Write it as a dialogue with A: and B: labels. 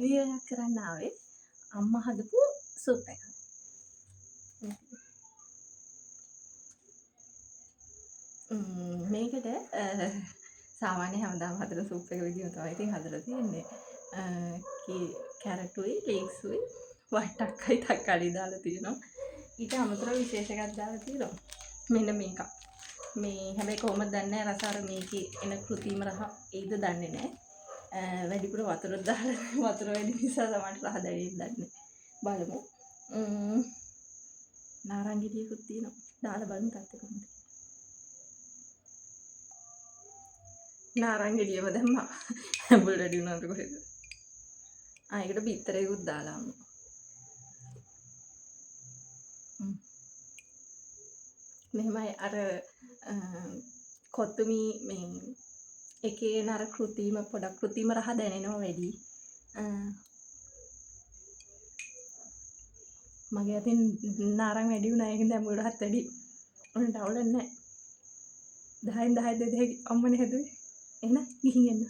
A: විවයක් කරන්න ආවේ අම්මා හදපු සූප් එකක්. මේකට සාමාන්‍ය හැමදාම හදන සූප් එක විදිහම තමයි ඉතින් හදලා තියෙන්නේ. කැරටුයි, ලීක්සුයි, වට්ටක්කයි, තක්කාලි දාලා තියෙනවා. ඊට අමතරව විශේෂ එකක් දාලා තියෙනවා. මෙන්න මේක. මේ හැබැයි කොහොමද දන්නේ නැහැ රස අර මේකේ එන කෘත්‍රිම රහ ඒද දන්නේ නැහැ. වැඩිපුර වතුර දාලා වතුර වැඩි නිසා තමයි රහ දැනෙන්නේ දන්නේ. බලමු. නාරංගිටියකුත් තියෙනවා. දාලා බලමු තාත්තේ කොහොමද. නාරංගිටියම දැම්මා. ඇඹුල් වැඩි වුණාද කොහෙද? ඒකට බිත්තරයකුත් දාලා අම්මා. මෙහෙමයි අර කොත්තුමි මේ එකේ නර පොඩක් කෘත්‍රිම රහ දැනෙනවා වැඩි. මගේ අතින් නාරං වැඩි වුණා ඒකෙන් ඇඹුල් රහත් වැඩි. උන්ට අවුලක් නැහැ. 10න් 10 දෙදෙහි අම්මනේ හැදුවේ. එහෙනම් ගිහින් එන්න.